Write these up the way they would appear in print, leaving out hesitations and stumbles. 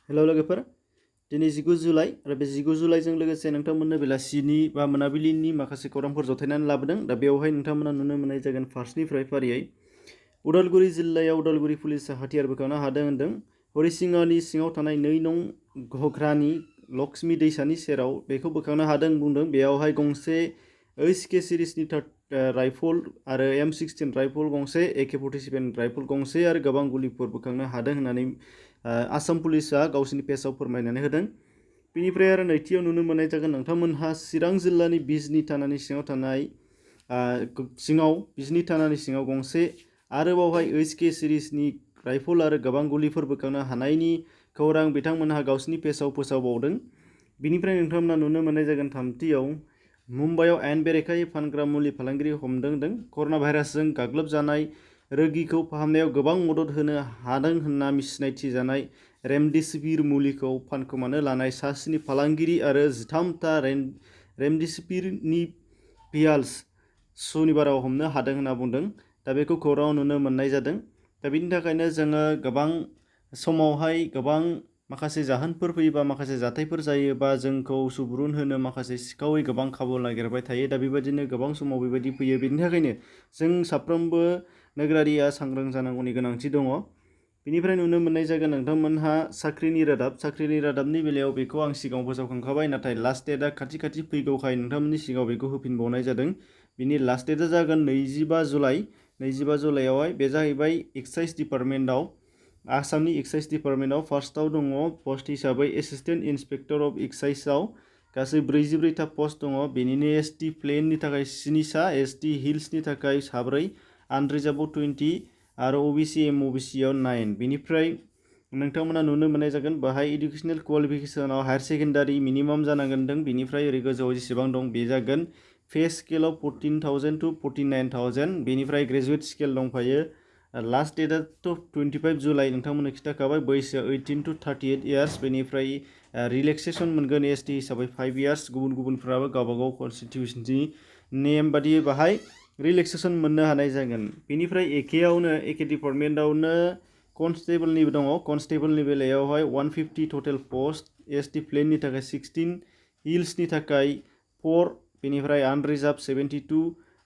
हेल' लोगोफोर दिनै 19 जुलाइ आरो बे 19 जुलाइजों लोगोसे नोंथांमोननो बेलासिनि बा मोनाबिलिनि माखासे खौरांफोर जथायनानै लाबोदों दा बेवहाय नोंथांमोना नुनो मोननाय जागोन फार्स्टनिफ्राय फारियै उदालगुरि जिल्लायाव उदालगुरि पुलिसा हाथियार बोखांनो हादों होनदों हरिसिङानि सिङाव थानाय 2 नं घग्रानि लक्ष्मी दैसानि सेराव बेखौ बोखांनो हादों बुंदों बेयावहाय गंसे HK सिरिजनि राइफल आरो M16 राइफल गंसे AK-47 राइफल गंसे आरो गोबां गुलिफोर बोखांनो हादों होननानै आसाम पुलिसा गावसिनि पेजआव फोरमायनानै होदों बेनिफ्राय आरो नैथियाव नुनो मोननाय जागोन नोंथांमोनहा चिरां जिल्लानि बिजनी थानानि सिङाव थानाय बिजनी थानानि सिङाव गंसे आरोबावहाय HK सिरिजनि राइफल आरो गोबां गुलिफोर बोखांनो हानायनि खौरां बिथांमोनहा गावसिनि पेजआव फोसावबावदों बिनिफ्राय नोंथांमोना नुनो मोननाय जागोन थामथियाव मुम्बाइआव आयेन बेरेखायै फानग्रा मुलि फालांगिरि हमदों कर'ना भाइरासजों गाग्लोबजानाय रोगिखौ फाहामनायाव गोबां मदद होनो हादों होनना सिनायथि जानाय रेमडेसिविर मुलिखौ फानखोमानो लानाय सासेनि फालांगिरि आरो 13ता रेमडेसिविरनि भियाल्स सुनिबाराव हमनो हादों होनना बुंदों दा बेखौ खौराङाव नुनो मोननाय जादों दा बिनि थाखायनो जोङो गोबां समावहाय गोबां माखासे जाहोनफोर फैयोबा माखासे जाथायफोर जायोबा जोंखौ सुबुरुन होनो माखासे सिखावै गोबां खाबु नागिरबाय थायो दा बेबायदिनो गोबां समाव बेबायदि फैयो बेनि थाखायनो जों साफ्रोमबो नोगोरारिया सांग्रां जानांगौनि गोनांथि दङ बेनिफ्राय नुनो मोननाय जागोन नोंथांमोनहा साख्रिनि रादाबनि बेलायाव बेखौ आं सिगाङाव फोसावखांखाबाय नाथाय लास्ट डेटआ खाथि फैगौखाय नोंथांमोननि सिगाङाव बेखौ होफिनबावनाय जादों बिनि लास्ट डेटआ जागोन 25 जुलाइआवहाय बे जाहैबाय एक्साइज डिपार्टमेन्टआव आसामनि एक्साइज डिपार्टमेन्टआव फार्स्टआव दङ पस्ट हिसाबै एसिस्टेन्ट इन्सपेक्टर अफ एक्साइजआव गासै 44टा पस्ट दङ बेनिनो ST प्लेननि थाखाय 7सा ST हिल्सनि थाखाय 4 आनरिजार्भआव 20 आरो OBC MOBCआव 9 बेनिफ्राय नोंथांमोना नुनो मोननाय जागोन बाहाय एडुकेसनेल क्वालिफिकेसनाव हायार सेकेन्डारि मिनिमाम जानांगोन बेनिफ्राय ओरै गोजौआव जेसेबां दं बे जागोन पे स्केलाव 14,000 to 49,000 बेनिफ्राय ग्रेजुवेट स्केल दंफायो लास्ट डेटआथ' 25 जुलाइ नोंथांमोननो खिथाखाबाय बैसोआ 18 to 38 इयार्स बेनिफ्राय रिलेक्सेसन मोनगोन ST हिसाबै 5 इयार्स गुबुनफ्राबो गावबागाव कनस्टिटिउसननि नेम बादियै बाहाय रिलेक्सेसन मोननो हानाय जागोन बेनिफ्राय एके डिपार्टमेन्टआवनो कनस्टेबलनिबो दङ कनस्टेबलनि बेलायावहाय 150 टटेल पस्ट ST प्लेननि थाखाय 16 हिल्सनि थाखाय 4 बेनिफ्राय आनरिजार्भ 72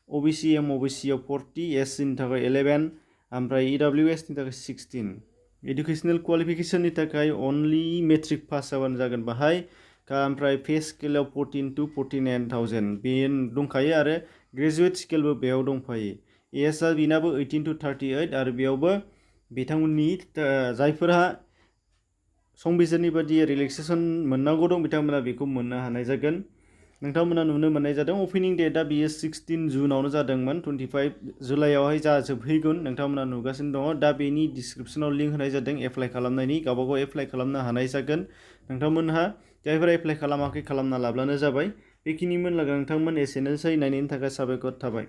OBC MOBCआव 40 SCनि थाखाय 11 ओमफ्राय EWS नि थाखाय 16 एडुकेसनेल क्वालिफिकेसननि थाखाय अनलि मेट्रिक पास जाबानो जागोन बाहाय ओमफ्राय पे स्केलाव 14 to 49,000 बे दंखायो आरो ग्रेजुवेट स्केलबो बेयाव दंफायो एजआ बेनाबो 18 to 38 आरो बेयावबो बिथांमोननि जायफोरहा संबिजिरनि बायदि रिलेक्सेसन मोननांगौ दं बिथांमोना बेखौ मोननो हानाय जागोन नोंथांमोना नुनो मोननाय जादों अपेनिं डेटआ बियो 16 जुनावनो जादोंमोन 25 जुलाइआवहाय जोबहैगोन नोंथांमोना नुगासिनो दङ दा बेनि डिसक्रिपसनाव लिंक होनाय जादों एप्लाइ खालामनायनि गावबागाव एप्लाइ खालामनो हानाय जागोन नोंथांमोनहा जायफोरा एप्लाइ खालामाखै खालामना लाब्लानो जाबाय बेखिनिमोन लोगो नोंथांमोन एसेनोसै नायनायनि थाखाय साबायखर थाबाय।